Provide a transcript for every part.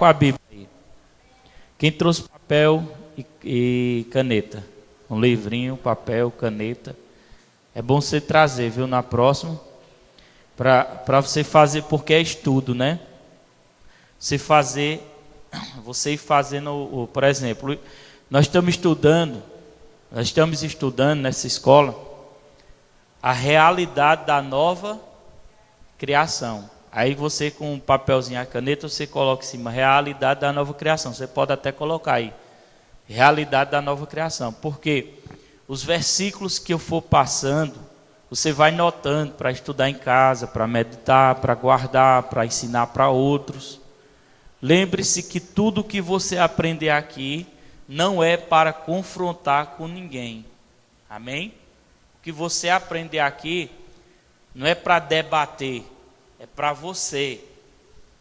com a Bíblia aí. Quem trouxe papel e caneta? Um livrinho, papel, caneta. É bom você trazer, viu, na próxima. Para você fazer, porque é estudo, né? Você ir fazendo, por exemplo, nós estamos estudando nessa escola a realidade da nova criação. Aí você, com um papelzinho e a caneta, você coloca em cima realidade da nova criação. Você pode até colocar aí realidade da nova criação, porque os versículos que eu for passando, você vai notando para estudar em casa, para meditar, para guardar, para ensinar para outros. Lembre-se que tudo que você aprender aqui não é para confrontar com ninguém. Amém? O que você aprender aqui não é para debater, é para você.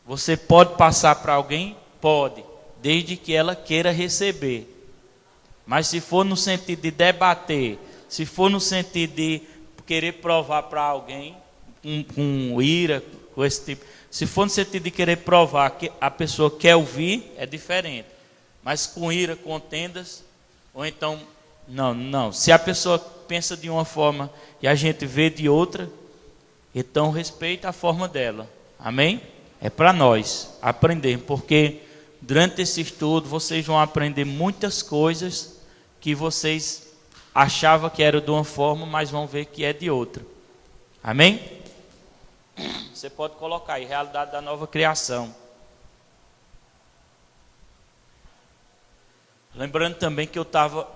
Você pode passar para alguém? Pode, desde que ela queira receber. Mas se for no sentido de debater, se for no sentido de querer provar para alguém, com ira, com esse tipo, se for no sentido de querer provar que a pessoa quer ouvir, é diferente. Mas com ira, contendas, ou então, não. Se a pessoa pensa de uma forma e a gente vê de outra, então respeita a forma dela. Amém? É para nós aprender, porque durante esse estudo vocês vão aprender muitas coisas que vocês achavam que era de uma forma, mas vão ver que é de outra. Amém? Você pode colocar aí, realidade da nova criação. Lembrando também que eu estava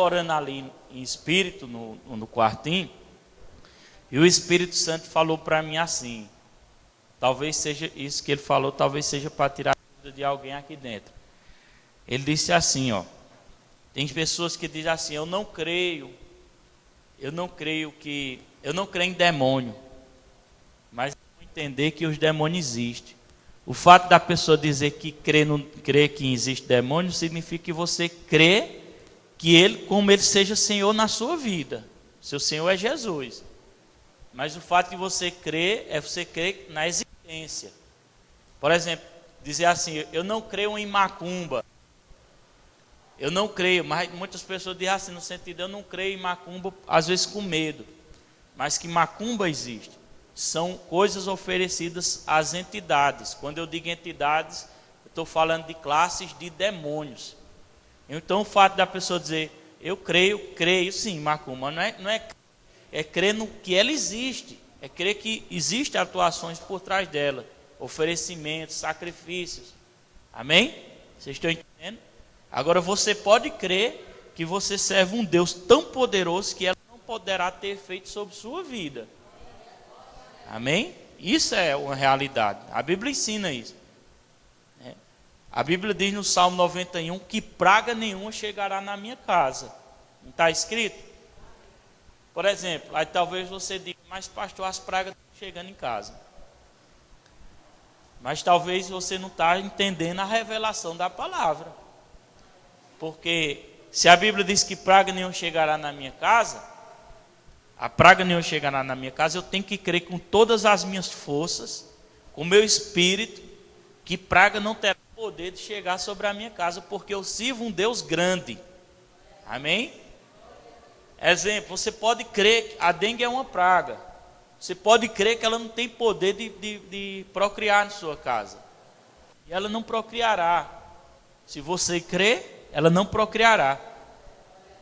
orando ali em espírito, no quartinho, e o Espírito Santo falou para mim assim, talvez seja isso que ele falou, talvez seja para tirar a vida de alguém aqui dentro. Ele disse assim, ó, tem pessoas que dizem assim, eu não creio em demônio, mas eu vou entender que os demônios existem. O fato da pessoa dizer que crê que existe demônio, significa que você crê que ele seja Senhor na sua vida. Seu Senhor é Jesus. Mas o fato de você crer, é você crer na existência. Por exemplo, dizer assim, eu não creio em macumba. Eu não creio, mas muitas pessoas dizem assim, no sentido, eu não creio em macumba, às vezes com medo. Mas que macumba existe. São coisas oferecidas às entidades. Quando eu digo entidades, eu estou falando de classes de demônios. Então o fato da pessoa dizer, eu creio sim, macumba, não é crer no que ela existe, é crer que existem atuações por trás dela, oferecimentos, sacrifícios. Amém? Vocês estão entendendo? Agora você pode crer que você serve um Deus tão poderoso que ela não poderá ter efeito sobre sua vida. Amém? Isso é uma realidade. A Bíblia ensina isso. A Bíblia diz no Salmo 91 que praga nenhuma chegará na minha casa. Não está escrito? Por exemplo, aí talvez você diga, mas pastor, as pragas estão chegando em casa. Mas talvez você não está entendendo a revelação da palavra. Porque se a Bíblia diz que praga nenhuma chegará na minha casa, a praga nenhuma chegará na minha casa, eu tenho que crer com todas as minhas forças, com o meu espírito, que praga não terá poder de chegar sobre a minha casa, porque eu sirvo um Deus grande. Amém? Exemplo, você pode crer que a dengue é uma praga. Você pode crer que ela não tem poder de procriar na sua casa. E ela não procriará. Se você crer, ela não procriará.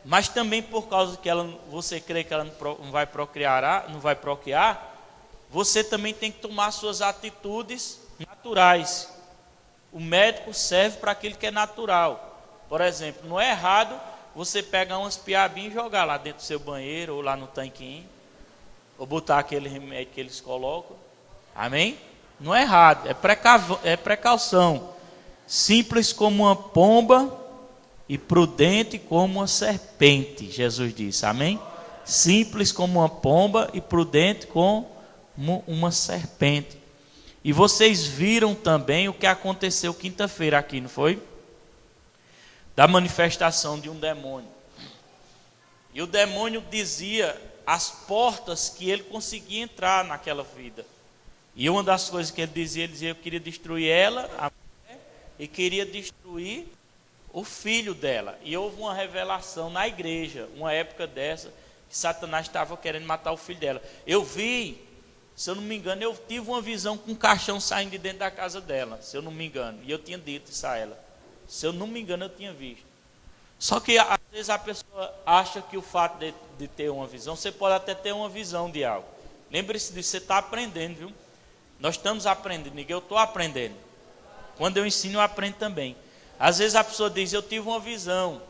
Mas também por causa que você crê que ela não vai procriar, você também tem que tomar suas atitudes naturais. O médico serve para aquilo que é natural. Por exemplo, não é errado você pegar umas piabinhas e jogar lá dentro do seu banheiro ou lá no tanquinho, ou botar aquele remédio que eles colocam. Amém? Não é errado, é precaução. Simples como uma pomba e prudente como uma serpente, Jesus disse. Amém? Simples como uma pomba e prudente como uma serpente. E vocês viram também o que aconteceu quinta-feira aqui, não foi? Da manifestação de um demônio. E o demônio dizia as portas que ele conseguia entrar naquela vida. E uma das coisas que ele dizia, eu queria destruir ela, a e queria destruir o filho dela. E houve uma revelação na igreja, uma época dessa, que Satanás estava querendo matar o filho dela. Eu vi, se eu não me engano, eu tive uma visão com um caixão saindo de dentro da casa dela, se eu não me engano. E eu tinha dito isso a ela. Se eu não me engano, eu tinha visto. Só que às vezes a pessoa acha que o fato de ter uma visão, você pode até ter uma visão de algo. Lembre-se disso, você está aprendendo, viu? Nós estamos aprendendo, eu estou aprendendo. Quando eu ensino, eu aprendo também. Às vezes a pessoa diz, eu tive uma visão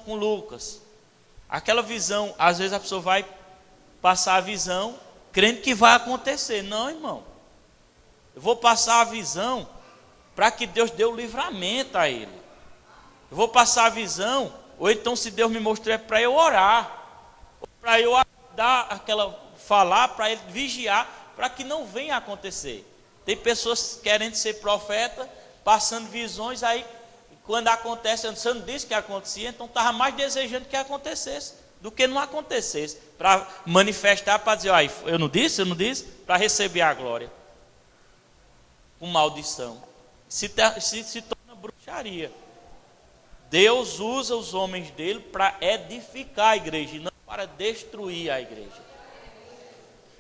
com o Lucas. Aquela visão, às vezes a pessoa vai passar a visão, crendo que vai acontecer. Não, irmão. Eu vou passar a visão para que Deus dê o livramento a ele. Eu vou passar a visão, ou então se Deus me mostrar, é para eu orar. Para eu falar, para ele vigiar, para que não venha a acontecer. Tem pessoas querendo ser profeta, passando visões, aí quando acontece, você não disse que acontecia, então estava mais desejando que acontecesse, do que não acontecesse, para manifestar, para dizer, eu não disse, para receber a glória. Com maldição. Se torna bruxaria. Deus usa os homens dele para edificar a igreja, e não para destruir a igreja.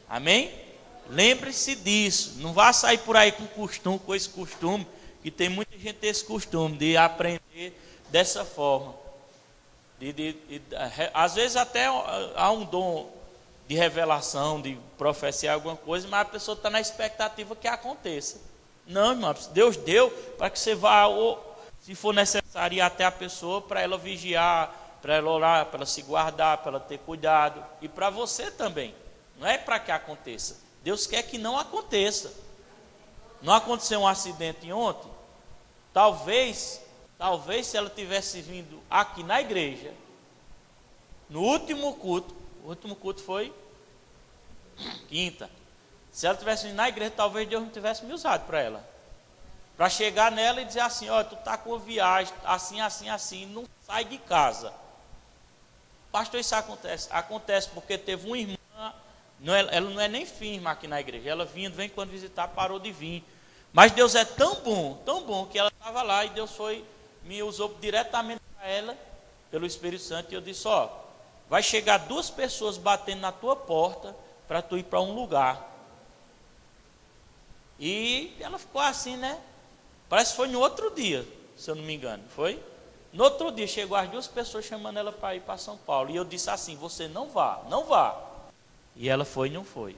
Amém? Lembre-se disso. Não vá sair por aí com esse costume, que tem muita gente tem esse costume de aprender dessa forma. Às vezes até há um dom de revelação, de profecia alguma coisa, mas a pessoa está na expectativa que aconteça. Não, irmão, Deus deu para que você vá, se for necessário, ir até a pessoa para ela vigiar, para ela orar, para ela se guardar, para ela ter cuidado. E para você também. Não é para que aconteça. Deus quer que não aconteça. Não aconteceu um acidente ontem? Talvez se ela tivesse vindo aqui na igreja, no último culto, o último culto foi quinta. Se ela tivesse vindo na igreja, talvez Deus não tivesse me usado para ela. Para chegar nela e dizer assim, tu está com viagem, assim, não sai de casa. Pastor, isso acontece? Acontece porque teve uma irmã, ela não é nem firme aqui na igreja, ela vem quando visitar, parou de vir. Mas Deus é tão bom, que ela estava lá e Deus me usou diretamente para ela, pelo Espírito Santo, e eu disse, vai chegar 2 pessoas batendo na tua porta, para tu ir para um lugar. E ela ficou assim, né? Parece que foi no outro dia, se eu não me engano, foi? No outro dia chegou as 2 pessoas chamando ela para ir para São Paulo. E eu disse assim, você não vá. E ela foi e não foi.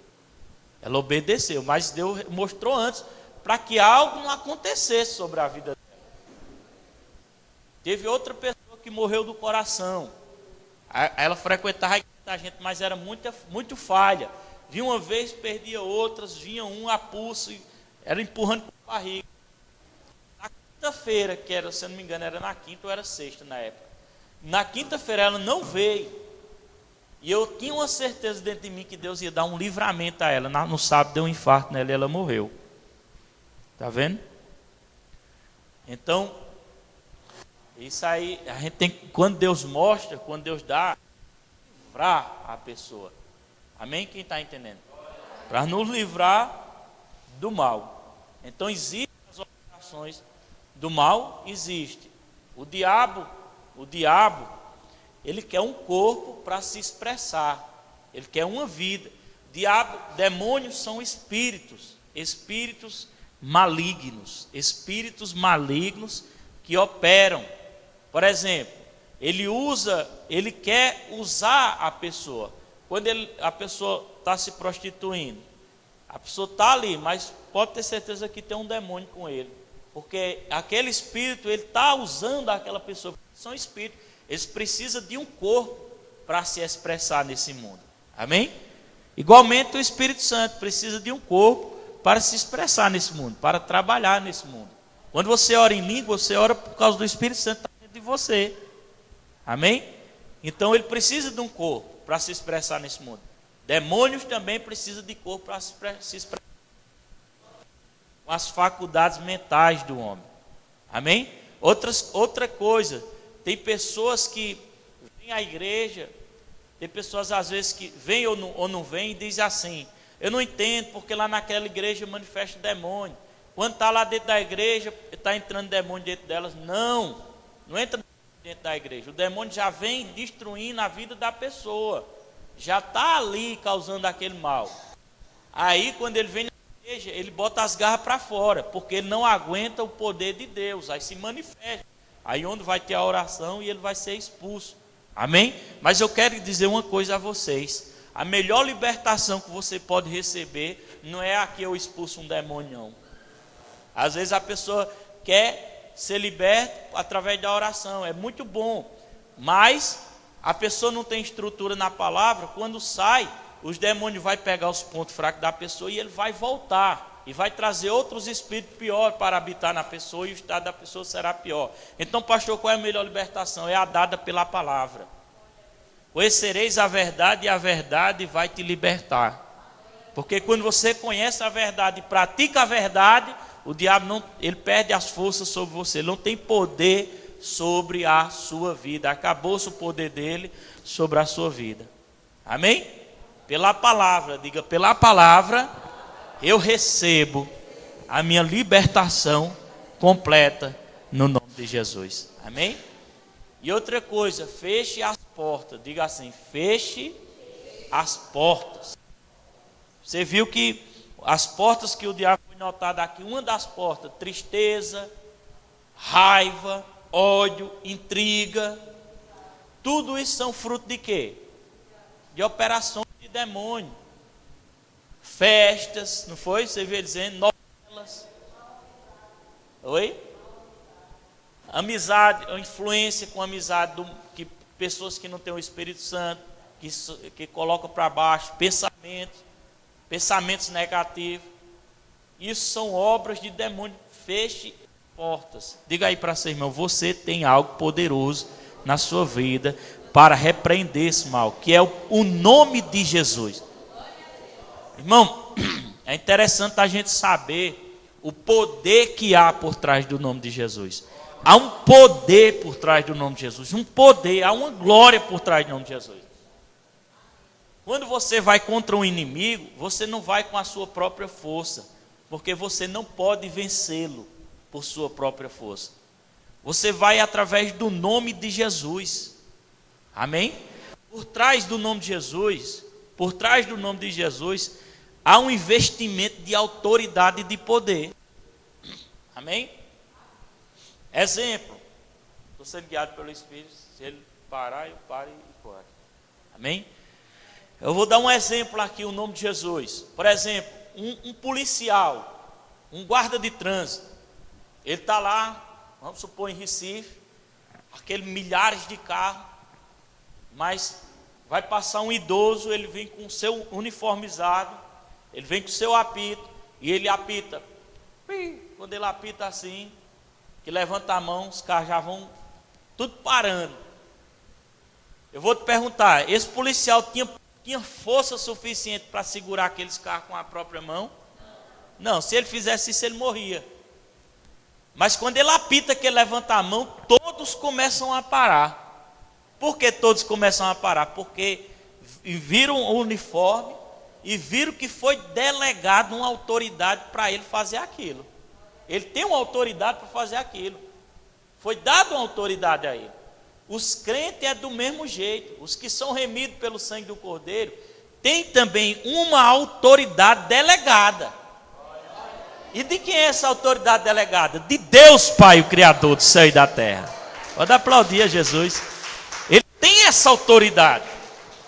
Ela obedeceu, mas Deus mostrou antes, para que algo não acontecesse sobre a vida dela. Teve outra pessoa que morreu do coração. Ela frequentava a gente, mas era muito falha. Vinha uma vez, perdia outras, vinha um a pulso, era empurrando com a barriga. Na quinta-feira, que era, se eu não me engano, era na quinta ou era sexta na época. Na quinta-feira ela não veio. E eu tinha uma certeza dentro de mim que Deus ia dar um livramento a ela. No sábado deu um infarto nela e ela morreu. Está vendo? Então, isso aí, a gente tem, quando Deus mostra, quando Deus dá, livrar a pessoa. Amém? Quem está entendendo? Para nos livrar do mal. Então, existem as operações do mal, existe. O diabo, ele quer um corpo para se expressar. Ele quer uma vida. Demônios são espíritos malignos que operam. Por exemplo, ele quer usar a pessoa. Quando a pessoa está se prostituindo, a pessoa está ali, mas pode ter certeza que tem um demônio com ele, porque aquele espírito, ele está usando aquela pessoa. São espíritos, eles precisam de um corpo para se expressar nesse mundo. Amém? Igualmente o Espírito Santo precisa de um corpo para se expressar nesse mundo, para trabalhar nesse mundo. Quando você ora em língua, você ora por causa do Espírito Santo que está dentro de você. Amém? Então ele precisa de um corpo para se expressar nesse mundo. Demônios também precisam de corpo para se expressar com as faculdades mentais do homem. Amém? Outra coisa, tem pessoas que vêm à igreja, tem pessoas às vezes que vêm ou não vêm e dizem assim, eu não entendo porque lá naquela igreja manifesta demônio, Quando está lá dentro da igreja, está entrando demônio dentro delas. Não entra dentro da igreja. O demônio já vem destruindo a vida da pessoa. Já está ali causando aquele mal. Aí quando ele vem na igreja, ele bota as garras para fora, porque ele não aguenta o poder de Deus. Aí se manifesta. Aí onde vai ter a oração e ele vai ser expulso. Amém? Mas eu quero dizer uma coisa a vocês. A melhor libertação que você pode receber não é aqui eu expulso um demônio, não. Às vezes a pessoa quer ser liberta através da oração. É muito bom. Mas a pessoa não tem estrutura na palavra. Quando sai, os demônios vão pegar os pontos fracos da pessoa e ele vai voltar. E vai trazer outros espíritos piores para habitar na pessoa e o estado da pessoa será pior. Então, pastor, qual é a melhor libertação? É a dada pela palavra. Conhecereis a verdade e a verdade vai te libertar. Porque quando você conhece a verdade e pratica a verdade, o diabo ele perde as forças sobre você. Ele não tem poder sobre a sua vida. Acabou-se o poder dele sobre a sua vida. Amém? Pela palavra, diga, pela palavra eu recebo a minha libertação completa no nome de Jesus. Amém? E outra coisa, feche as portas. Diga assim, feche as portas. Você viu que as portas que o diabo foi notado aqui, uma das portas, tristeza, raiva, ódio, intriga, tudo isso são fruto de quê? De operações de demônio. Festas, não foi? Você vê dizendo, novelas. Oi? Amizade, influência com amizade, que pessoas que não têm o Espírito Santo, que colocam para baixo, pensamentos negativos. Isso são obras de demônio. Feche portas. Diga aí para seu irmão, você tem algo poderoso na sua vida para repreender esse mal, que é o nome de Jesus. Irmão, é interessante a gente saber o poder que há por trás do nome de Jesus. Há um poder por trás do nome de Jesus, um poder, há uma glória por trás do nome de Jesus. Quando você vai contra um inimigo, você não vai com a sua própria força, porque você não pode vencê-lo por sua própria força. Você vai através do nome de Jesus. Amém? Por trás do nome de Jesus, há um investimento de autoridade e de poder. Amém? Exemplo, estou sendo guiado pelo Espírito, se ele parar, eu paro e corre. Amém? Eu vou dar um exemplo aqui, o nome de Jesus. Por exemplo, um policial, um guarda de trânsito, ele está lá, vamos supor em Recife, aqueles milhares de carros, mas vai passar um idoso, ele vem com o seu uniformizado, ele vem com o seu apito, e ele apita. Quando ele apita assim, que levanta a mão, os carros já vão tudo parando. Eu vou te perguntar, esse policial tinha força suficiente para segurar aqueles carros com a própria mão? Não, se ele fizesse isso, ele morria. Mas quando ele apita, que ele levanta a mão, todos começam a parar. Por que todos começam a parar? Porque viram o uniforme e viram que foi delegado uma autoridade para ele fazer aquilo. Ele tem uma autoridade para fazer aquilo. Foi dado uma autoridade a ele. Os crentes é do mesmo jeito. Os que são remidos pelo sangue do Cordeiro têm também uma autoridade delegada. E de quem é essa autoridade delegada? De Deus Pai, o Criador do céu e da terra. Pode aplaudir a Jesus. Ele tem essa autoridade.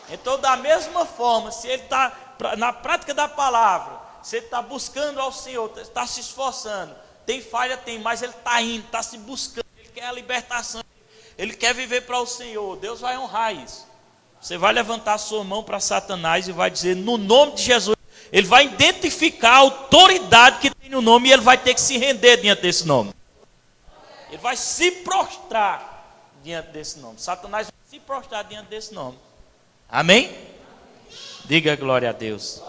Então, da mesma forma, se ele está na prática da palavra, se ele está buscando ao Senhor, está se esforçando, tem falha, tem, mas ele está indo, está se buscando, ele quer a libertação, ele quer viver para o Senhor, Deus vai honrar isso. Você vai levantar a sua mão para Satanás e vai dizer, no nome de Jesus, ele vai identificar a autoridade que tem no nome e ele vai ter que se render diante desse nome. Ele vai se prostrar diante desse nome. Satanás vai se prostrar diante desse nome. Amém? Diga glória a Deus.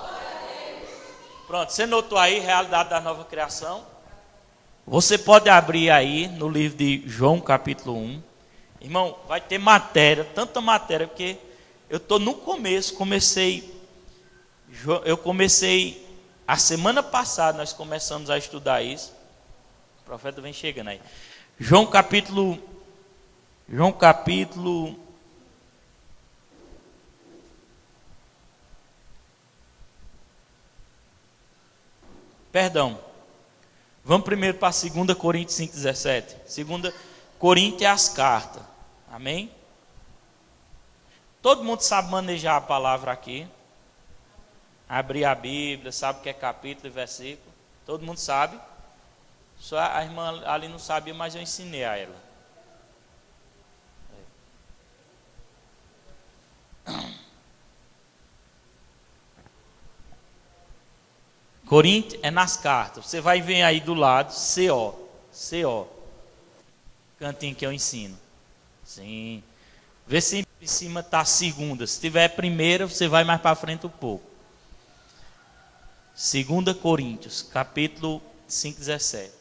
Pronto, você notou aí a realidade da nova criação? Você pode abrir aí no livro de João capítulo 1. Irmão, vai ter matéria, tanta matéria, porque eu estou no começo, eu comecei A semana passada nós começamos a estudar isso. O profeta vem chegando aí. João capítulo Perdão. Vamos primeiro para 2 Coríntios 5,17. 2 Coríntios é as cartas. Amém? Todo mundo sabe manejar a palavra aqui. Abrir a Bíblia, sabe o que é capítulo e versículo. Todo mundo sabe. Só a irmã ali não sabia, mas eu ensinei a ela. Coríntios é nas cartas. Você vai ver aí do lado, CO. Cantinho que eu ensino. Sim. Vê se em cima está segunda. Se tiver primeira, você vai mais para frente um pouco. 2 Coríntios, capítulo 5,17.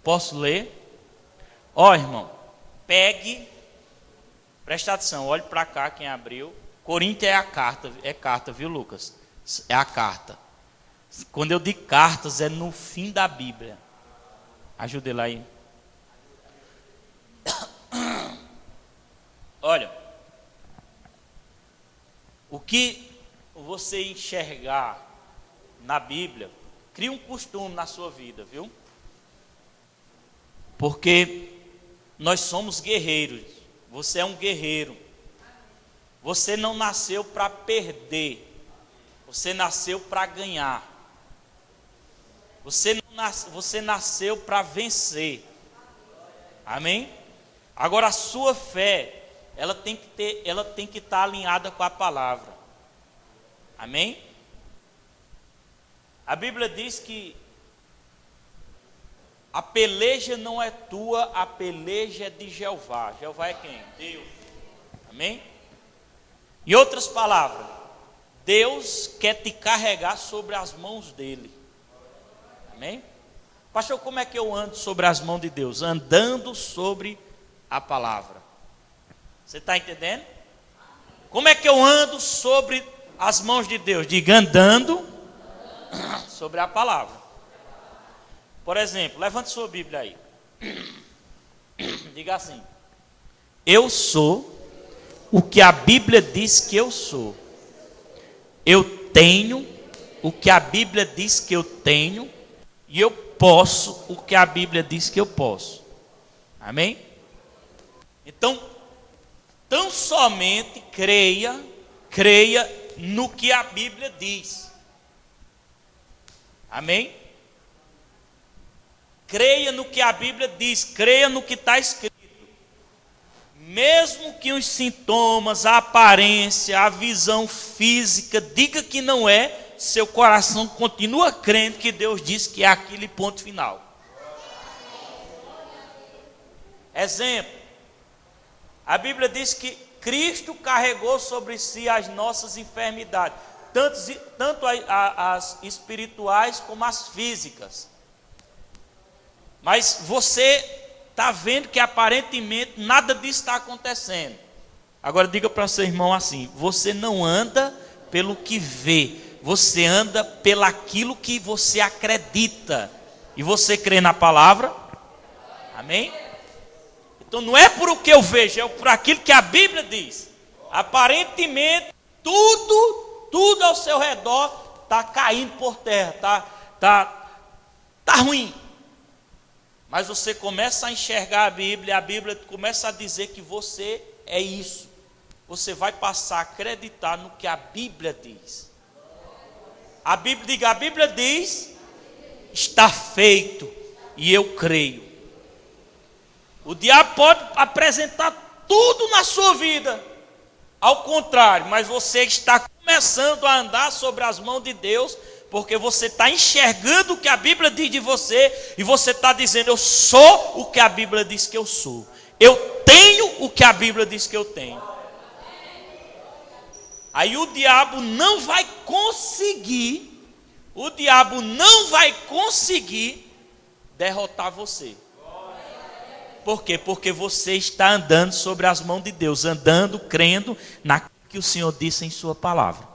Posso ler? Ó, irmão, pegue, presta atenção, olhe para cá quem abriu. Coríntios é carta, viu, Lucas? É a carta. Quando eu digo cartas, é no fim da Bíblia. Ajude ele aí. Olha, o que você enxergar na Bíblia, cria um costume na sua vida, viu? Porque nós somos guerreiros. Você é um guerreiro. Você não nasceu para perder. Você nasceu para ganhar. Você nasceu para vencer. Amém? Agora a sua fé, ela tem que estar alinhada com a palavra. Amém? A Bíblia diz que a peleja não é tua, a peleja é de Jeová. Jeová é quem? Deus. Amém? Em outras palavras, Deus quer te carregar sobre as mãos dele. Amém? Pastor, como é que eu ando sobre as mãos de Deus? Andando sobre a palavra. Você está entendendo? Como é que eu ando sobre as mãos de Deus? Diga, andando sobre a palavra. Por exemplo, levante sua Bíblia aí. Diga assim: eu sou o que a Bíblia diz que eu sou. Eu tenho o que a Bíblia diz que eu tenho. E eu posso o que a Bíblia diz que eu posso. Amém? Então, tão somente creia no que a Bíblia diz. Amém? Creia no que a Bíblia diz, creia no que está escrito. Mesmo que os sintomas, a aparência, a visão física diga que não é, seu coração continua crendo que Deus disse que é aquele ponto final. Exemplo, a Bíblia diz que Cristo carregou sobre si as nossas enfermidades, tanto as espirituais como as físicas. Mas você está vendo que aparentemente nada disso está acontecendo. Agora diga para seu irmão assim: você não anda pelo que vê, você anda pelaquilo que você acredita. E você crê na palavra? Amém? Então não é por o que eu vejo, é por aquilo que a Bíblia diz. Aparentemente tudo ao seu redor está caindo por terra, tá ruim. Mas você começa a enxergar a Bíblia começa a dizer que você é isso. Você vai passar a acreditar no que a Bíblia diz. A Bíblia diz, está feito, e eu creio. O diabo pode apresentar tudo na sua vida, ao contrário, mas você está começando a andar sobre as mãos de Deus, porque você está enxergando o que a Bíblia diz de você, e você está dizendo: eu sou o que a Bíblia diz que eu sou, eu tenho o que a Bíblia diz que eu tenho. Aí o diabo não vai conseguir derrotar você. Por quê? Porque você está andando sobre as mãos de Deus, andando, crendo naquilo que o Senhor disse em sua palavra.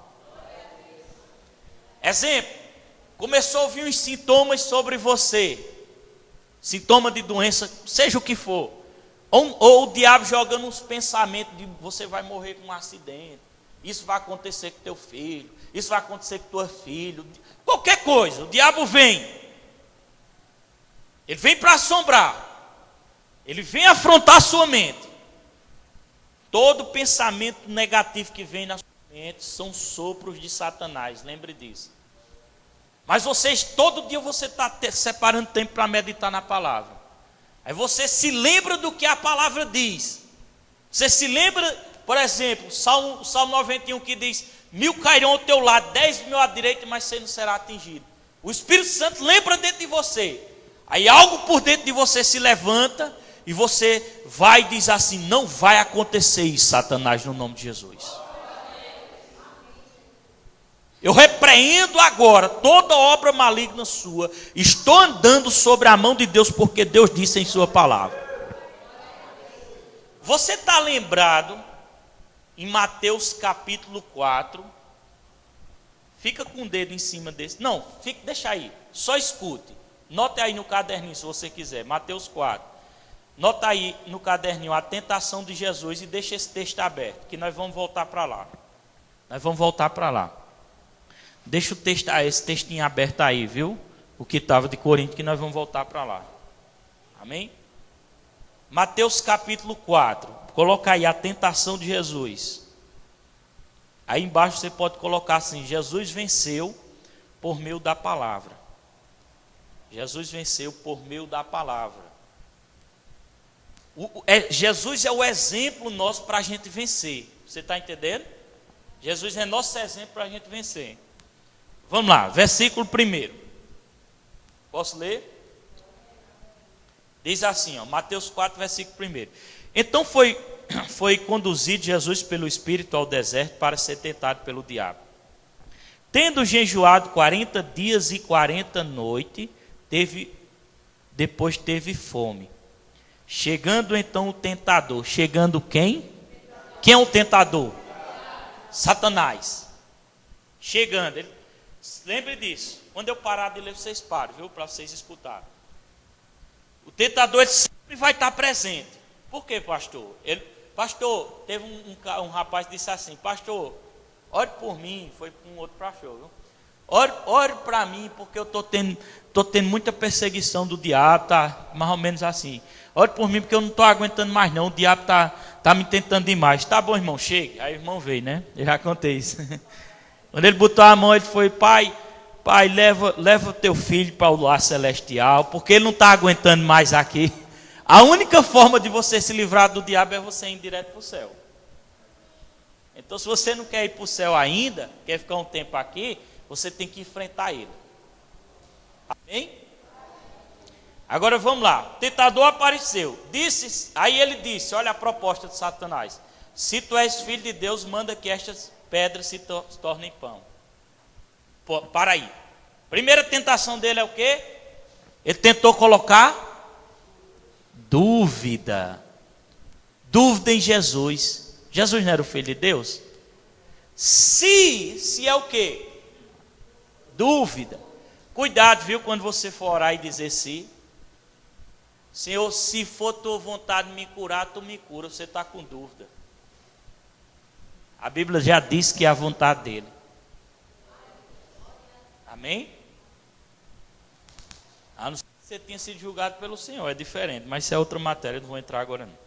Exemplo, começou a vir uns sintomas sobre você, sintoma de doença, seja o que for, ou o diabo jogando uns pensamentos de você vai morrer com um acidente, isso vai acontecer com teu filho, isso vai acontecer com tua filha, qualquer coisa, o diabo vem, ele vem para assombrar, ele vem afrontar a sua mente. Todo pensamento negativo que vem na sua mente são sopros de Satanás, lembre disso. Mas todo dia você está separando tempo para meditar na palavra. Aí você se lembra do que a palavra diz. Você se lembra, por exemplo, Salmo 91 que diz: 1000 cairão ao teu lado, 10.000 à direita, mas você não será atingido. O Espírito Santo lembra dentro de você. Aí algo por dentro de você se levanta e você vai e diz assim: não vai acontecer isso, Satanás, no nome de Jesus. Eu repreendo agora toda obra maligna sua. Estou andando sobre a mão de Deus, porque Deus disse em sua palavra. Você está lembrado em Mateus capítulo 4? Fica com o dedo em cima desse. Não, deixa aí, só escute. Note aí no caderninho se você quiser, Mateus 4. Nota aí no caderninho a tentação de Jesus e deixa esse texto aberto, que nós vamos voltar para lá. Nós vamos voltar para lá. Deixa esse textinho aberto aí, viu? O que estava de Corinto, que nós vamos voltar para lá. Amém? Mateus capítulo 4. Coloca aí a tentação de Jesus. Aí embaixo você pode colocar assim: Jesus venceu por meio da palavra. Jesus venceu por meio da palavra. Jesus é o exemplo nosso para a gente vencer. Você está entendendo? Jesus é nosso exemplo para a gente vencer. Vamos lá, versículo 1. Posso ler? Diz assim, Mateus 4, versículo 1. Então foi conduzido Jesus pelo Espírito ao deserto para ser tentado pelo diabo. Tendo jejuado 40 dias e 40 noites, depois teve fome. Chegando então o tentador. Chegando quem? Quem é o tentador? Satanás. Chegando. Lembre disso. Quando eu parar de ler, vocês param, viu? Para vocês escutarem. O tentador sempre vai estar presente. Por quê, pastor? Pastor, teve um rapaz que disse assim: pastor, ore por mim. Foi com um outro pastor, viu? Ore para mim, porque eu estou tendo muita perseguição do diabo, tá mais ou menos assim. Ore por mim, porque eu não estou aguentando mais não, o diabo tá me tentando demais. Tá bom, irmão, chegue. Aí o irmão veio, né? Eu já contei isso. Quando ele botou a mão, ele foi: pai, leva teu filho para o lar celestial, porque ele não está aguentando mais aqui. A única forma de você se livrar do diabo é você ir direto para o céu. Então, se você não quer ir para o céu ainda, quer ficar um tempo aqui, você tem que enfrentar ele. Amém? Agora vamos lá. O tentador apareceu. Aí ele disse: olha a proposta de Satanás: se tu és filho de Deus, manda que estas pedras se tornem pão. Para aí. Primeira tentação dele é o quê? Ele tentou colocar dúvida em Jesus. Jesus não era o filho de Deus? Se é o quê? Dúvida. Cuidado, viu, quando você for orar e dizer se. Senhor, se for tua vontade de me curar, tu me cura. Você está com dúvida. A Bíblia já diz que é a vontade dele. Amém? A não ser que você tenha sido julgado pelo Senhor, é diferente, mas isso é outra matéria, não vou entrar agora não.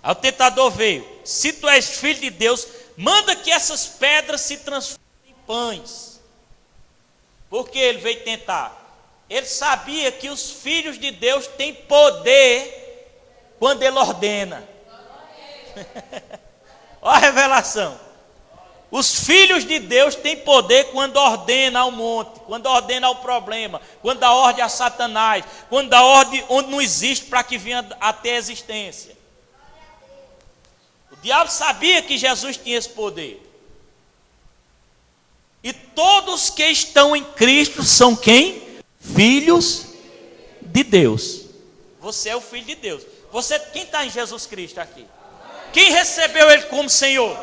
Aí o tentador veio: se tu és filho de Deus, manda que essas pedras se transformem em pães. Porque ele veio tentar. Ele sabia que os filhos de Deus têm poder quando ele ordena. Olha a revelação. Os filhos de Deus têm poder quando ordena ao monte, quando ordena ao problema, quando dá ordem a Satanás, quando dá ordem onde não existe para que venha até a existência. O diabo sabia que Jesus tinha esse poder. E todos que estão em Cristo são quem? Filhos de Deus. Você é o filho de Deus. Quem está em Jesus Cristo aqui? Quem recebeu Ele como Senhor?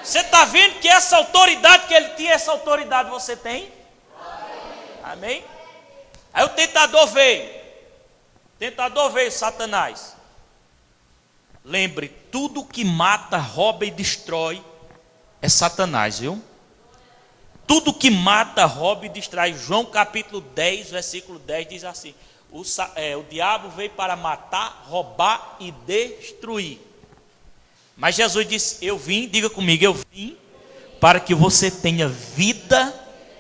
Você está vendo que essa autoridade que ele tinha, essa autoridade você tem? Amém? Aí o tentador veio. Satanás. Lembre, tudo que mata, rouba e destrói é Satanás, viu? Tudo que mata, rouba e destrói. João capítulo 10, versículo 10 diz assim: o diabo veio para matar, roubar e destruir. Mas Jesus disse: eu vim, diga comigo, eu vim para que você tenha vida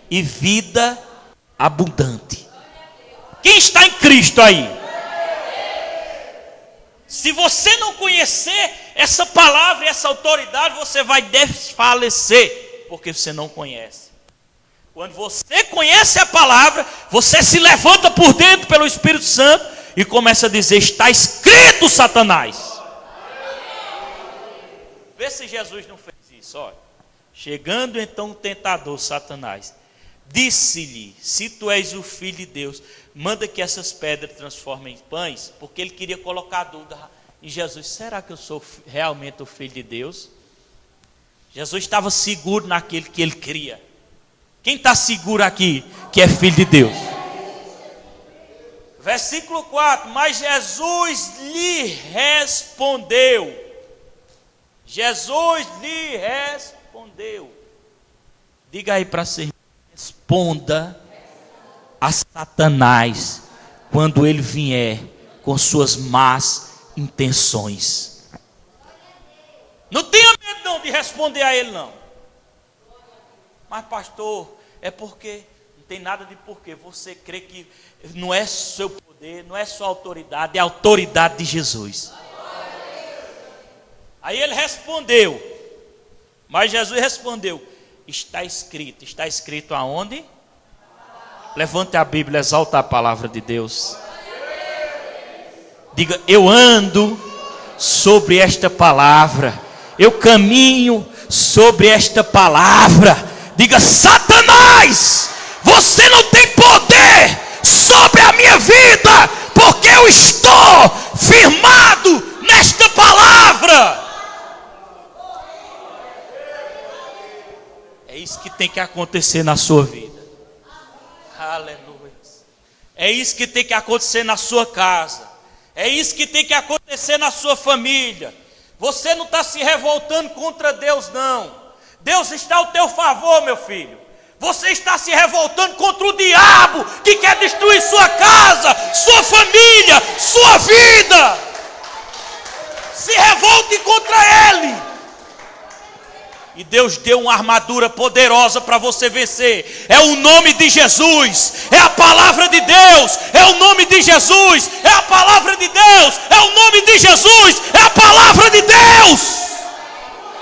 e vida abundante. Quem está em Cristo aí? Se você não conhecer essa palavra e essa autoridade, você vai desfalecer, porque você não conhece. Quando você conhece a palavra, você se levanta por dentro pelo Espírito Santo e começa a dizer: está escrito, Satanás. Vê se Jesus não fez isso, olha. Chegando então o tentador, Satanás, disse-lhe: se tu és o Filho de Deus, manda que essas pedras transformem em pães. Porque ele queria colocar dúvida em Jesus: será que eu sou realmente o Filho de Deus? Jesus estava seguro naquele que ele cria. Quem está seguro aqui que é Filho de Deus? Versículo 4: mas Jesus lhe respondeu. Jesus lhe respondeu. Diga aí para você: responda a Satanás quando ele vier com suas más intenções. Não tenha medo não de responder a ele não. Mas pastor, é porque, não tem nada de porquê. Você crê que não é seu poder, não é sua autoridade, é a autoridade de Jesus. Aí ele respondeu. Mas Jesus respondeu: está escrito aonde? Levante a Bíblia, exalta a palavra de Deus. Diga: eu ando sobre esta palavra, eu caminho sobre esta palavra. Diga: Satanás, você não tem poder sobre a minha vida, porque eu estou firmado nesta palavra. É isso que tem que acontecer na sua vida. Aleluia. É isso que tem que acontecer na sua casa. É isso que tem que acontecer na sua família. Você não está se revoltando contra Deus, não. Deus está ao teu favor, meu filho. Você está se revoltando contra o diabo que quer destruir sua casa, sua família, sua vida. Se revolte contra ele. E Deus deu uma armadura poderosa para você vencer. É o nome de Jesus. É a palavra de Deus. É o nome de Jesus. É a palavra de Deus. É o nome de Jesus. É a palavra de Deus.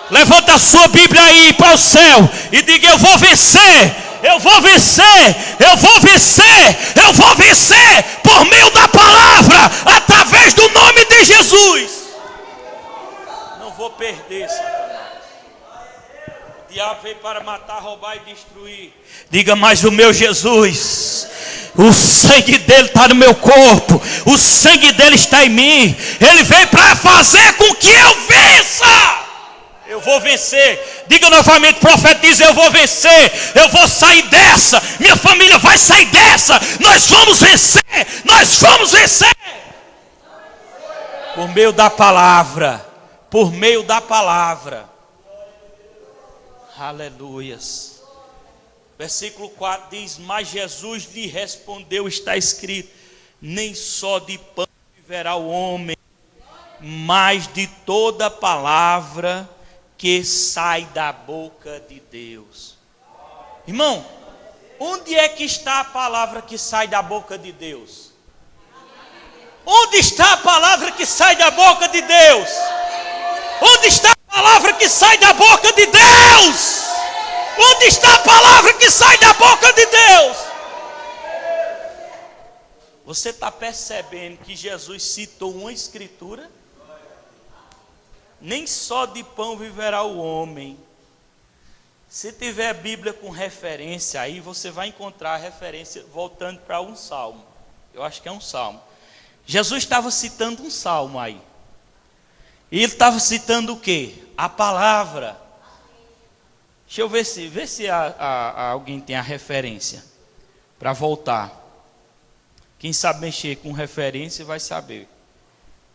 Levanta a sua Bíblia aí para o céu e diga: eu vou vencer. Eu vou vencer. Eu vou vencer. Eu vou vencer por meio da palavra, através do nome de Jesus. Não vou perder, Satanás. O diabo veio para matar, roubar e destruir. Diga: mas o meu Jesus, o sangue dele está no meu corpo, o sangue dele está em mim. Ele veio para fazer com que eu vença. Eu vou vencer. Diga novamente, profetiza: eu vou vencer. Eu vou sair dessa. Minha família vai sair dessa. Nós vamos vencer. Nós vamos vencer. Por meio da palavra. Por meio da palavra. Aleluias. Versículo 4 diz: mas Jesus lhe respondeu, está escrito: nem só de pão viverá o homem, mas de toda palavra que sai da boca de Deus. Irmão, onde é que está a palavra que sai da boca de Deus? Onde está a palavra que sai da boca de Deus? Onde está a palavra que sai da boca de Deus? Onde está a palavra que sai da boca de Deus? Você está percebendo que Jesus citou uma escritura? Nem só de pão viverá o homem. Se tiver a Bíblia com referência aí, você vai encontrar a referência voltando para um salmo. Eu acho que é um salmo. Jesus estava citando um salmo aí. E ele estava citando o quê? A palavra. Deixa eu ver se alguém tem a referência para voltar. Quem sabe mexer com referência vai saber.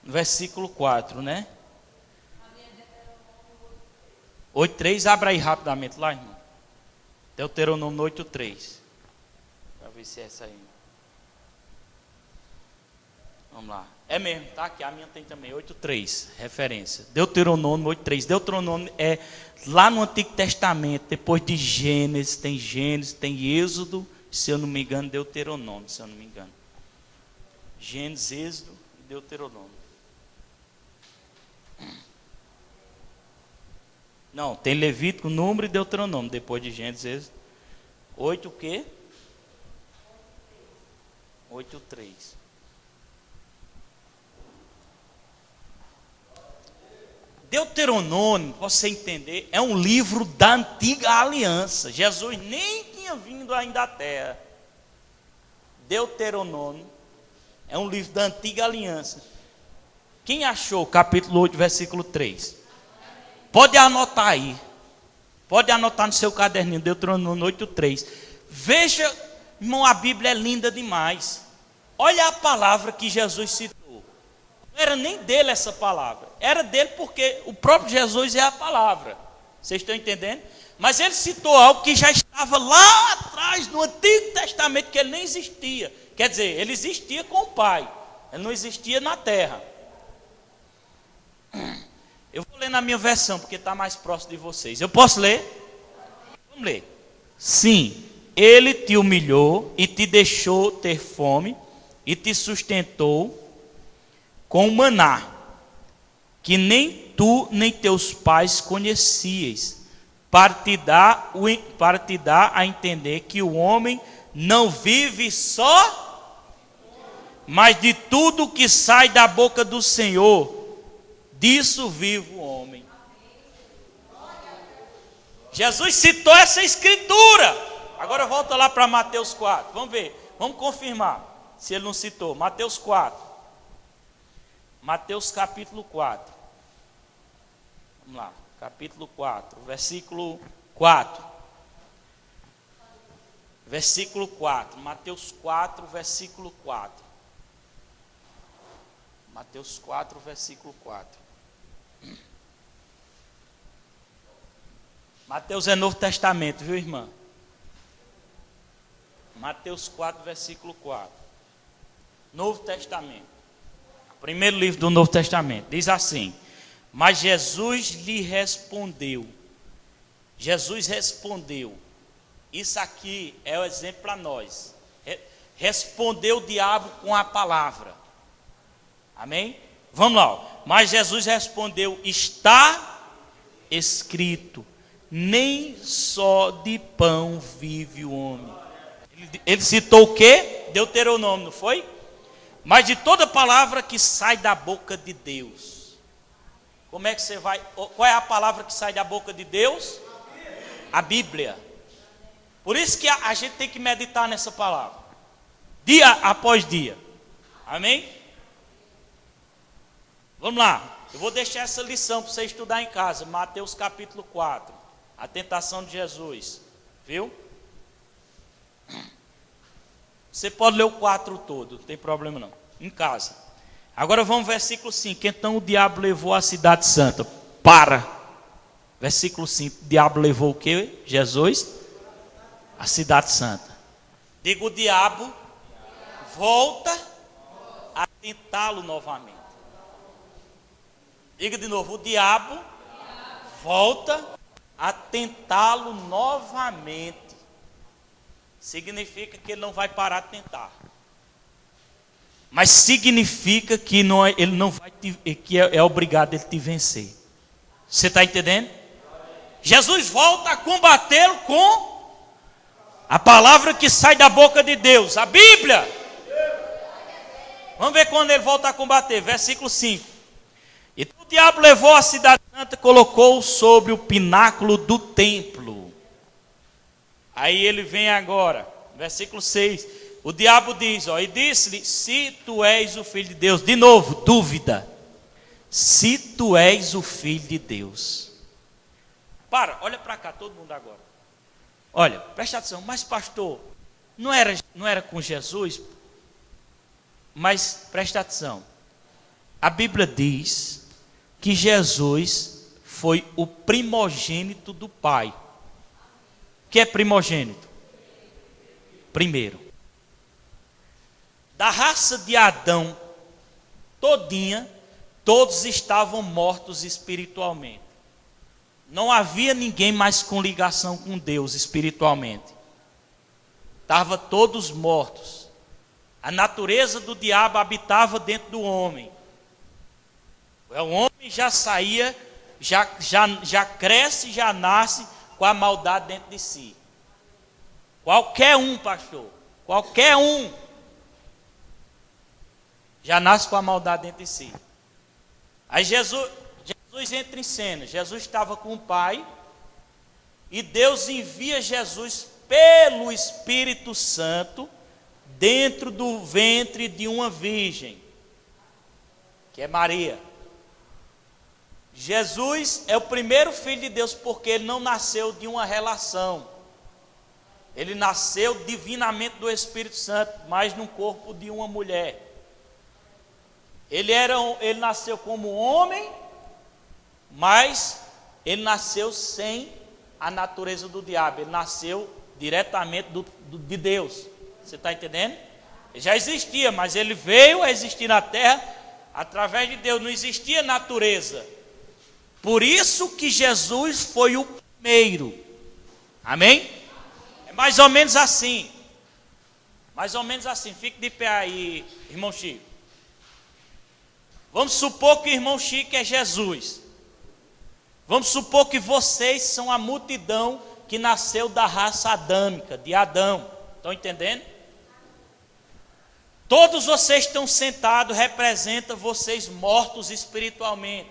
Versículo 4, né? 8:3, abra aí rapidamente lá, irmão. Deuteronômio 8:3. Para ver se é essa aí. Vamos lá. É mesmo, tá? Que a minha tem também, 8:3, referência. Deuteronômio 8:3. Deuteronômio é lá no Antigo Testamento, depois de Gênesis, tem Êxodo, se eu não me engano, Deuteronômio, se eu não me engano. Gênesis, Êxodo e Deuteronômio. Não, tem Levítico, Número e Deuteronômio, depois de Gênesis, Êxodo. 8 o quê? 8:3. Deuteronômio, para você entender, é um livro da antiga aliança. Jesus nem tinha vindo ainda à terra. Deuteronômio é um livro da antiga aliança. Quem achou capítulo 8, versículo 3? Pode anotar aí. Pode anotar no seu caderninho, Deuteronômio 8:3. Veja, irmão, a Bíblia é linda demais. Olha a palavra que Jesus citou. Não era nem dele essa palavra. Era dele porque o próprio Jesus é a palavra. Vocês estão entendendo? Mas ele citou algo que já estava lá atrás, no Antigo Testamento, que ele nem existia. Quer dizer, ele existia com o Pai. Ele não existia na terra. Eu vou ler na minha versão, porque está mais próximo de vocês. Eu posso ler? Vamos ler. Sim, ele te humilhou e te deixou ter fome e te sustentou com o maná, que nem tu nem teus pais conhecias, para te dar a entender que o homem não vive só, mas de tudo que sai da boca do Senhor, disso vive o homem. Jesus citou essa escritura. Agora volta lá para Mateus 4. Vamos ver, vamos confirmar se ele não citou. Mateus 4. Mateus capítulo 4. Vamos lá, capítulo 4, versículo 4. Versículo 4. Mateus 4, versículo 4. Mateus 4, versículo 4. Mateus é Novo Testamento, viu, irmã? Mateus 4, versículo 4. Novo Testamento. Primeiro livro do Novo Testamento. Diz assim: mas Jesus lhe respondeu. Jesus respondeu. Isso aqui é o exemplo para nós. Respondeu o diabo com a palavra. Amém? Vamos lá. Mas Jesus respondeu: está escrito, nem só de pão vive o homem. Ele citou o quê? Deuteronômio, não foi? Mas de toda palavra que sai da boca de Deus. Como é que você vai? Qual é a palavra que sai da boca de Deus? A Bíblia. Por isso que a gente tem que meditar nessa palavra, dia após dia. Amém? Vamos lá. Eu vou deixar essa lição para você estudar em casa. Mateus capítulo 4. A tentação de Jesus. Viu? Você pode ler o 4 todo, não tem problema não. Em casa. Agora vamos ao versículo 5. Então o diabo levou a cidade santa. Para. Versículo 5. O diabo levou o quê? Jesus? A cidade santa. Diga: o diabo volta a tentá-lo novamente. Diga de novo: o diabo volta a tentá-lo novamente. Significa que ele não vai parar de tentar. Mas significa que ele não vai que é obrigado ele te vencer. Você está entendendo? Jesus volta a combatê-lo com a palavra que sai da boca de Deus, a Bíblia. Vamos ver quando ele volta a combater. Versículo 5. E o diabo levou a cidade santa e colocou sobre o pináculo do templo. Aí ele vem agora, versículo 6. O diabo diz, e disse-lhe: se tu és o filho de Deus. De novo, dúvida. Se tu és o filho de Deus. A olha para cá, todo mundo agora. Olha, presta atenção, mas pastor, não era com Jesus? Mas presta atenção, a Bíblia diz que Jesus foi o primogênito do Pai. O que é primogênito? Primeiro. Da raça de Adão todinha, todos estavam mortos espiritualmente. Não havia ninguém mais com ligação com Deus espiritualmente. Estavam todos mortos. A natureza do diabo habitava dentro do homem. O homem já saía, já cresce, já nasce com a maldade dentro de si. Qualquer um, pastor, qualquer um, já nasce com a maldade dentro de si. Aí Jesus entra em cena. Jesus estava com o Pai e Deus envia Jesus pelo Espírito Santo dentro do ventre de uma virgem, que é Maria. Jesus é o primeiro filho de Deus porque ele não nasceu de uma relação. Ele nasceu divinamente do Espírito Santo, mas no corpo de uma mulher. Ele nasceu como homem, mas ele nasceu sem a natureza do diabo. Ele nasceu diretamente de Deus. Você está entendendo? Ele já existia, mas ele veio a existir na terra através de Deus. Não existia natureza. Por isso que Jesus foi o primeiro. Amém? É mais ou menos assim. Mais ou menos assim. Fique de pé aí, irmão Chico. Vamos supor que o irmão Chico é Jesus. Vamos supor que vocês são a multidão que nasceu da raça adâmica, de Adão. Estão entendendo? Todos vocês estão sentados, representa vocês mortos espiritualmente.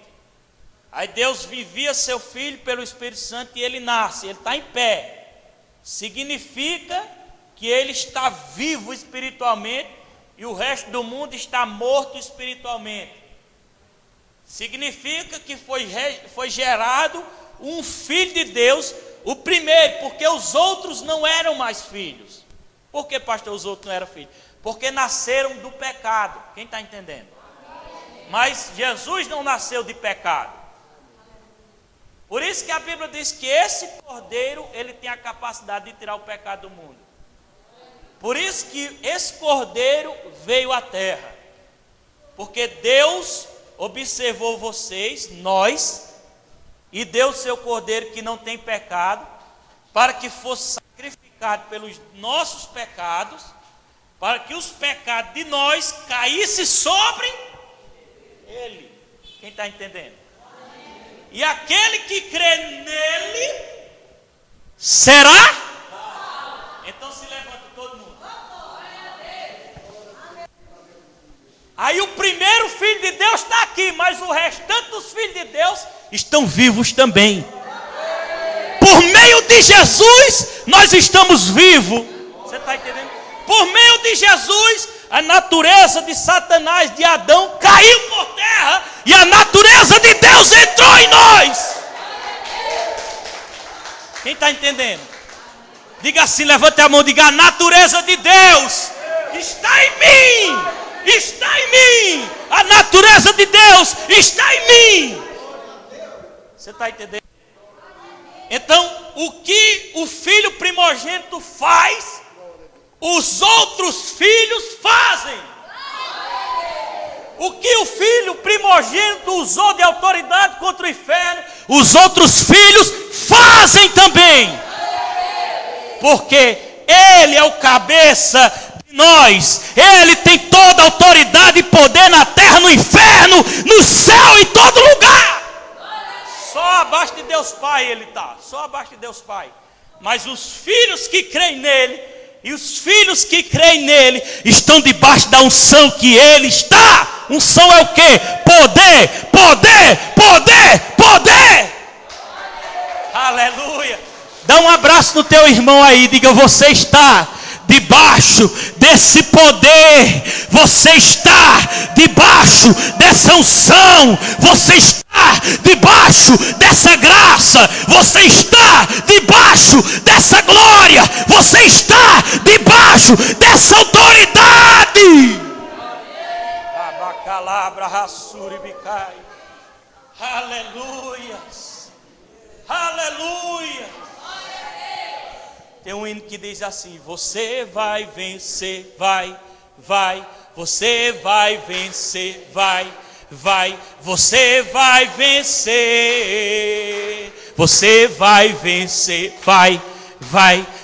Aí Deus vivia seu filho pelo Espírito Santo e ele nasce, ele está em pé. Significa que ele está vivo espiritualmente e o resto do mundo está morto espiritualmente. Significa que foi gerado um filho de Deus, o primeiro, porque os outros não eram mais filhos. Por que, pastor, os outros não eram filhos? Porque nasceram do pecado. Quem está entendendo? Mas Jesus não nasceu de pecado. Por isso que a Bíblia diz que esse cordeiro, ele tem a capacidade de tirar o pecado do mundo. Por isso que esse cordeiro veio à terra. Porque Deus observou vocês, nós, e deu seu cordeiro que não tem pecado, para que fosse sacrificado pelos nossos pecados, para que os pecados de nós caíssem sobre ele. Quem está entendendo? E aquele que crê nele será? Então se levanta todo mundo. Aí o primeiro filho de Deus está aqui, mas o restante dos filhos de Deus estão vivos também. Por meio de Jesus, nós estamos vivos. Você está entendendo? Por meio de Jesus, a natureza de Satanás, de Adão, caiu por terra e a natureza de Deus entrou em nós. Quem está entendendo? Diga assim, levante a mão e diga: a natureza de Deus está em mim. Está em mim. A natureza de Deus está em mim. Você está entendendo? Então, o que o filho primogênito faz, os outros filhos fazem. O que o filho primogênito usou de autoridade contra o inferno, os outros filhos fazem também. Porque ele é o cabeça de nós. Ele tem toda a autoridade e poder na terra, no inferno, no céu, em todo lugar. Só abaixo de Deus Pai ele está. Só abaixo de Deus Pai. Mas os filhos que creem nele, e os filhos que creem nele, estão debaixo da unção que ele está. Unção é o quê? Poder, poder, poder, poder. Aleluia. Dá um abraço no teu irmão aí. Diga: você está debaixo debaixo desse poder, você está debaixo dessa unção, você está debaixo dessa graça, você está debaixo dessa glória, você está debaixo dessa autoridade. Abacalabra, rassuri, bicai. Aleluia. Aleluia. Tem um hino que diz assim: você vai vencer, vai, você vai vencer, vai, você vai vencer, você vai vencer, vai,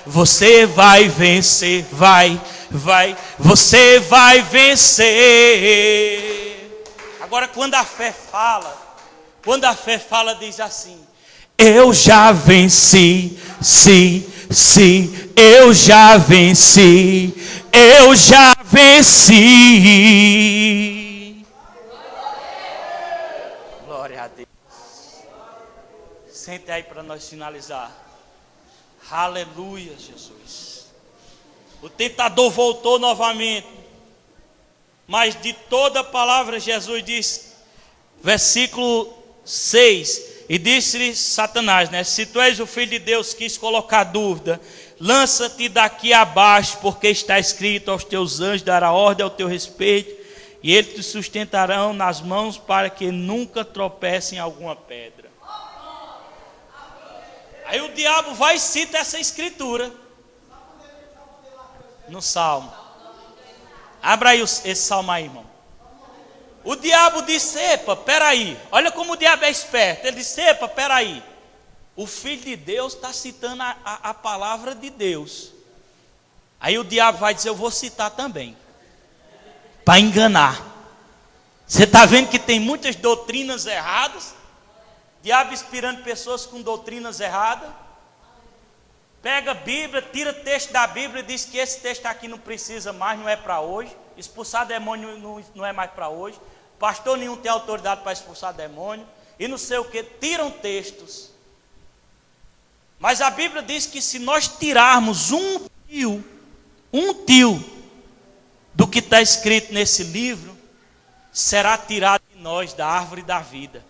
você vai vencer, vai, você vai vencer. Agora quando a fé fala, diz assim: eu já venci, sim, eu já venci, eu já venci. Glória a Deus. Sente aí para nós finalizar. Aleluia, Jesus. O tentador voltou novamente, mas de toda palavra Jesus diz, versículo 6, e disse-lhe Satanás, se tu és o Filho de Deus, quis colocar dúvida, lança-te daqui abaixo, porque está escrito: aos teus anjos dará ordem ao teu respeito, e eles te sustentarão nas mãos, para que nunca tropece em alguma pedra. Aí o diabo vai e cita essa escritura no Salmo. Abra aí esse Salmo aí, irmão. O diabo disse: epa, peraí, olha como o diabo é esperto. Ele disse: epa, peraí, o Filho de Deus está citando a palavra de Deus. Aí o diabo vai dizer: eu vou citar também, para enganar. Você está vendo que tem muitas doutrinas erradas, diabo inspirando pessoas com doutrinas erradas. Pega a Bíblia, tira texto da Bíblia e diz que esse texto aqui não precisa mais, não é para hoje. Expulsar demônio não é mais para hoje. Pastor nenhum tem autoridade para expulsar demônio. E não sei o que, tiram textos. Mas a Bíblia diz que se nós tirarmos um tio do que está escrito nesse livro, será tirado de nós da árvore da vida.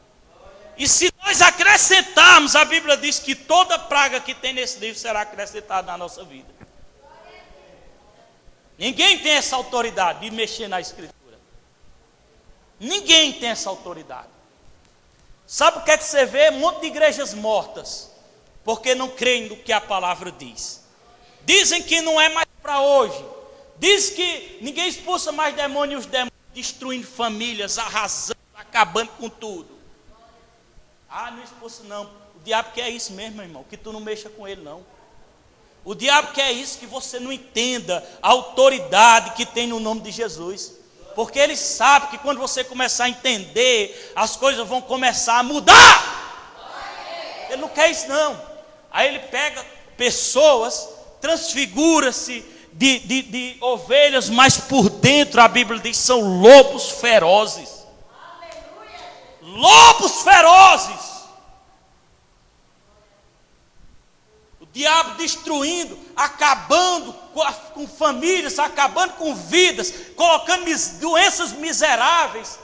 E se nós acrescentarmos, a Bíblia diz que toda praga que tem nesse livro será acrescentada na nossa vida. Ninguém tem essa autoridade de mexer na Escritura. Ninguém tem essa autoridade. Sabe o que é que você vê? Um monte de igrejas mortas, porque não creem no que a palavra diz. Dizem que não é mais para hoje. Diz que ninguém expulsa mais demônios, os demônios destruindo famílias, arrasando, acabando com tudo. Ah, não expulsa não. O diabo quer isso mesmo, meu irmão, que tu não mexa com ele não. O diabo quer isso, que você não entenda a autoridade que tem no nome de Jesus. Porque ele sabe que quando você começar a entender, as coisas vão começar a mudar. Ele não quer isso não. Aí ele pega pessoas, transfigura-se de ovelhas, mas por dentro a Bíblia diz que são lobos ferozes. Lobos ferozes. O diabo destruindo, acabando com famílias, acabando com vidas, colocando doenças miseráveis.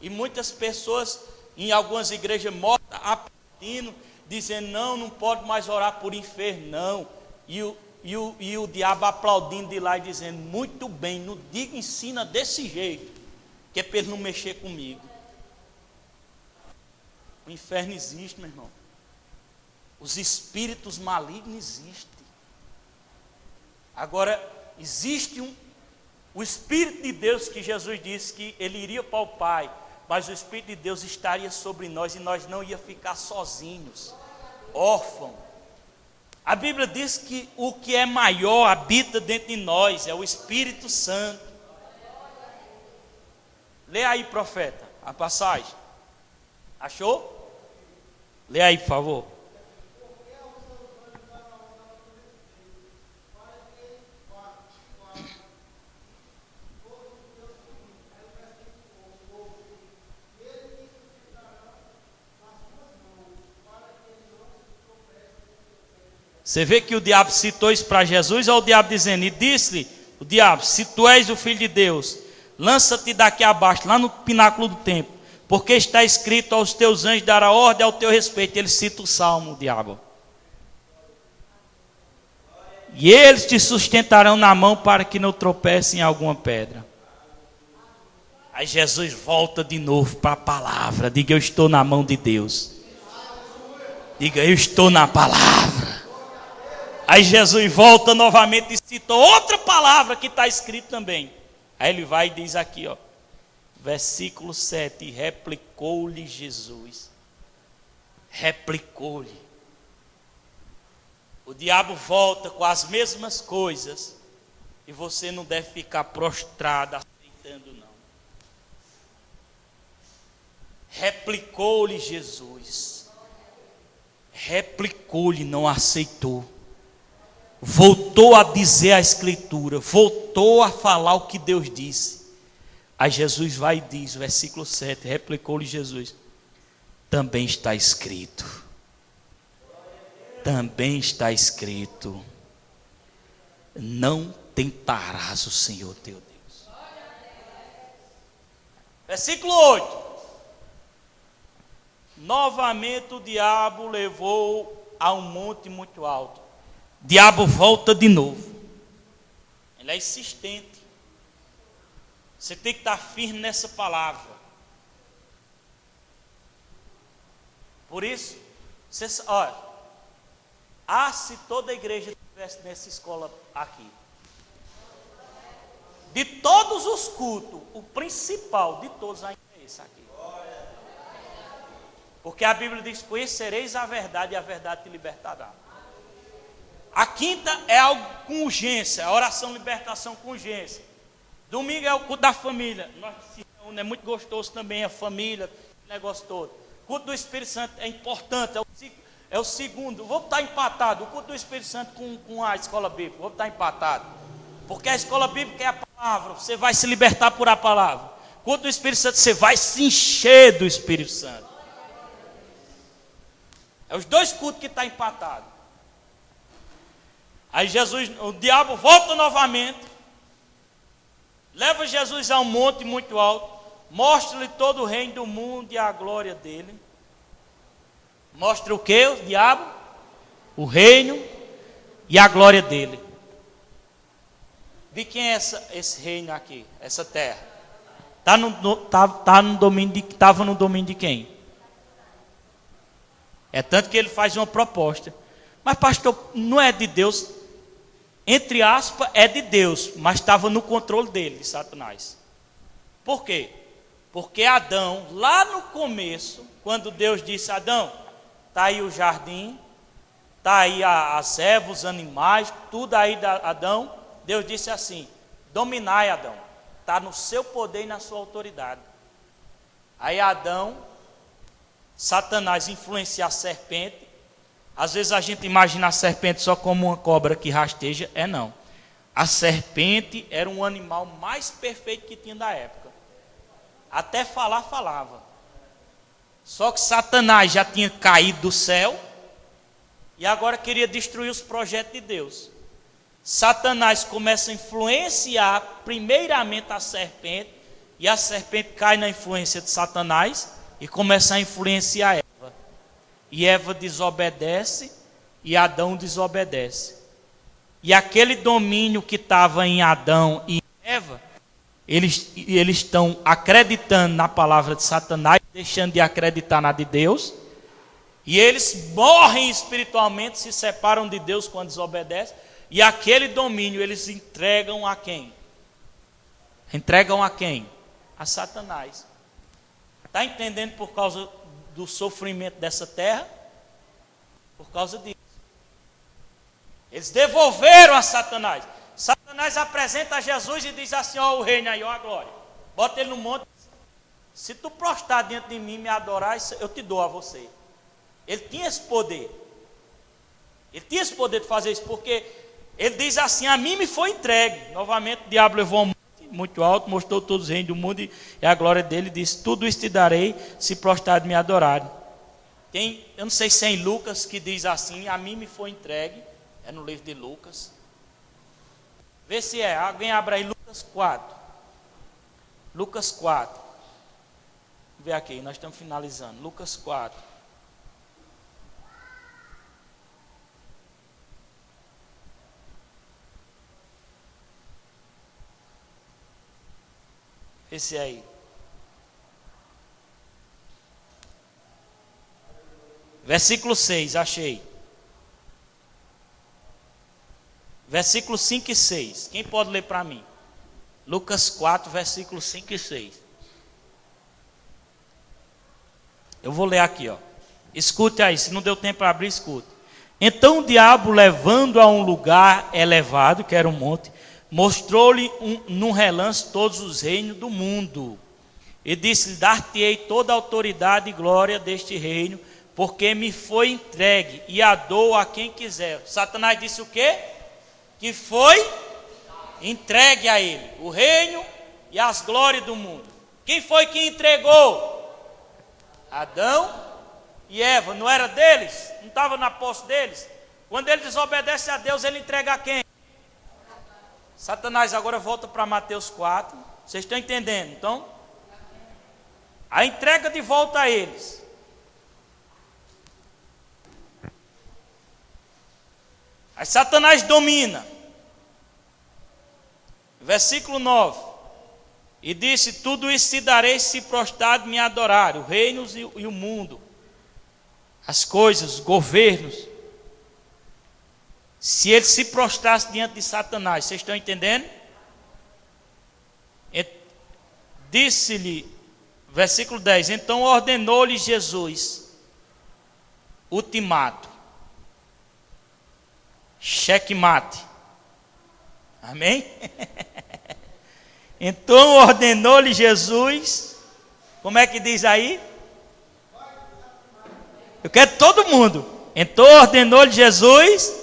E muitas pessoas em algumas igrejas mortas, aplaudindo, dizendo: não pode mais orar por enfermo, não. E o diabo aplaudindo de lá e dizendo: muito bem, não diga, ensina desse jeito, que é para ele não mexer comigo. O inferno existe, meu irmão. Os espíritos malignos existem. Agora, existe o Espírito de Deus, que Jesus disse que ele iria para o Pai, mas o Espírito de Deus estaria sobre nós e nós não ia ficar sozinhos, órfãos. A Bíblia diz que o que é maior habita dentro de nós, é o Espírito Santo. Lê aí, profeta, a passagem. Achou? Lê aí, por favor. Você vê que o diabo citou isso para Jesus, ou o diabo dizendo, e disse-lhe o diabo, se tu és o Filho de Deus, lança-te daqui abaixo, lá no pináculo do templo, porque está escrito, aos teus anjos dará ordem ao teu respeito. Ele cita o salmo, o diabo. E eles te sustentarão na mão para que não tropece em alguma pedra. Aí Jesus volta de novo para a palavra. Diga, eu estou na mão de Deus. Diga, eu estou na palavra. Aí Jesus volta novamente e cita outra palavra que está escrito também. Aí ele vai e diz aqui, ó, versículo 7, replicou-lhe Jesus. Replicou-lhe. O diabo volta com as mesmas coisas e você não deve ficar prostrado aceitando, não. Replicou-lhe Jesus. Replicou-lhe, não aceitou. Voltou a dizer a Escritura, voltou a falar o que Deus disse. Aí Jesus vai e diz, versículo 7, replicou-lhe Jesus, também está escrito. Também está escrito, não tentarás o Senhor teu Deus. Versículo 8. Novamente o diabo levou a um monte muito alto. O diabo volta de novo. Ele é insistente. Você tem que estar firme nessa palavra. Por isso, você, olha, se toda a igreja estivesse nessa escola aqui, de todos os cultos, o principal de todos ainda é esse aqui. Porque a Bíblia diz, conhecereis a verdade e a verdade te libertará. A quinta é algo com urgência, a oração libertação com urgência. Domingo é o culto da família. Nós é muito gostoso também, a família, o negócio todo. O culto do Espírito Santo é importante, é o segundo. Vou estar empatado. O culto do Espírito Santo com a escola bíblica. Vou estar empatado. Porque a escola bíblica é a palavra. Você vai se libertar por a palavra. O culto do Espírito Santo, você vai se encher do Espírito Santo. É os dois cultos que estão empatados. Aí Jesus, o diabo volta novamente. Leva Jesus a um monte muito alto. Mostra-lhe todo o reino do mundo e a glória dele. Mostra o que, o diabo? O reino e a glória dele. De quem é esse reino aqui? Essa terra? Estava no domínio de quem? É tanto que ele faz uma proposta. Mas pastor, não é de Deus? Entre aspas, é de Deus, mas estava no controle dele, de Satanás. Por quê? Porque Adão, lá no começo, quando Deus disse, Adão, está aí o jardim, está aí as ervas, os animais, tudo aí da Adão. Deus disse assim, dominai Adão, está no seu poder e na sua autoridade. Aí Adão, Satanás influencia a serpente. Às vezes a gente imagina a serpente só como uma cobra que rasteja, não. A serpente era um animal mais perfeito que tinha da época. Até falar, falava. Só que Satanás já tinha caído do céu e agora queria destruir os projetos de Deus. Satanás começa a influenciar primeiramente a serpente, e a serpente cai na influência de Satanás e começa a influenciar Eva. E Eva desobedece e Adão desobedece. E aquele domínio que estava em Adão e Eva, eles estão acreditando na palavra de Satanás, deixando de acreditar na de Deus. E eles morrem espiritualmente, se separam de Deus quando desobedecem. E aquele domínio eles entregam a quem? Entregam a quem? A Satanás. Está entendendo por causa do sofrimento dessa terra? Por causa disso. Eles devolveram a Satanás. Satanás apresenta a Jesus e diz assim, ó o reino aí, ó a glória. Bota ele no monte. Se tu prostrar diante de mim e me adorar, eu te dou a você. Ele tinha esse poder. Ele tinha esse poder de fazer isso, porque ele diz assim, a mim me foi entregue. Novamente o diabo levou um monte muito alto, mostrou todos os reinos do mundo e a glória dele, disse, tudo isso te darei, se prostrar de me adorarem. Eu não sei se é em Lucas que diz assim, a mim me foi entregue É no livro de Lucas. Vê se é. Alguém abre aí Lucas 4. Lucas 4. Vamos ver aqui, nós estamos finalizando. Lucas 4. Esse aí. Versículo 6, achei. Versículo 5 e 6. Quem pode ler para mim? Lucas 4, versículos 5 e 6. Eu vou ler aqui, ó. Escute aí, se não deu tempo para abrir, escute. Então o diabo, levando a um lugar elevado, que era um monte, mostrou-lhe num relance todos os reinos do mundo. E disse-lhe: dar-te-ei toda a autoridade e glória deste reino, porque me foi entregue, e a dou a quem quiser. Satanás disse o quê? Que foi entregue a ele o reino e as glórias do mundo. Quem foi que entregou? Adão e Eva. Não era deles? Não estava na posse deles? Quando ele desobedece a Deus, ele entrega a quem? Satanás. Agora volta para Mateus 4. Vocês estão entendendo? Então, a entrega de volta a eles. Aí Satanás domina. Versículo 9. E disse: tudo isso te darei se prostrado me adorar, os reinos e o mundo, as coisas, os governos. Se ele se prostrasse diante de Satanás, vocês estão entendendo? Disse-lhe, versículo 10, então ordenou-lhe Jesus, ultimato, checkmate, amém? Então ordenou-lhe Jesus, como é que diz aí? Eu quero todo mundo. Então ordenou-lhe Jesus,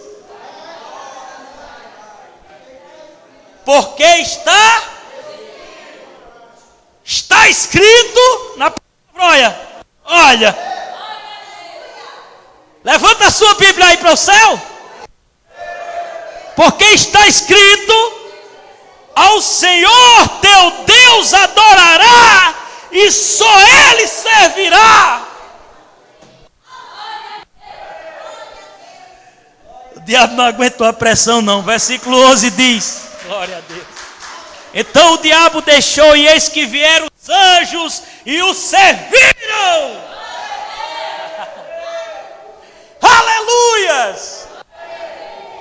porque está escrito na palavra. Olha, levanta a sua Bíblia aí para o céu. Porque está escrito: ao Senhor teu Deus adorará, e só Ele servirá. O diabo não aguentou a pressão não. Versículo 11 diz: glória a Deus. Então o diabo deixou, e eis que vieram os anjos e o serviram. Aleluias!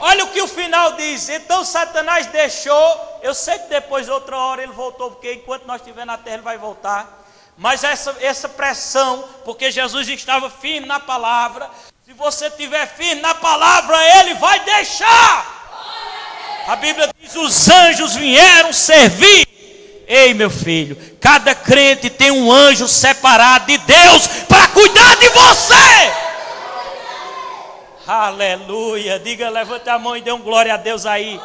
Olha o que o final diz. Então Satanás deixou. Eu sei que depois, outra hora, ele voltou, porque enquanto nós estivermos na terra, ele vai voltar. Mas essa pressão, porque Jesus estava firme na palavra. Se você estiver firme na palavra, ele vai deixar. A Bíblia diz: os anjos vieram servir. Ei, meu filho, cada crente tem um anjo separado de Deus para cuidar de você. Aleluia. Diga, levanta a mão e dê um glória a Deus aí.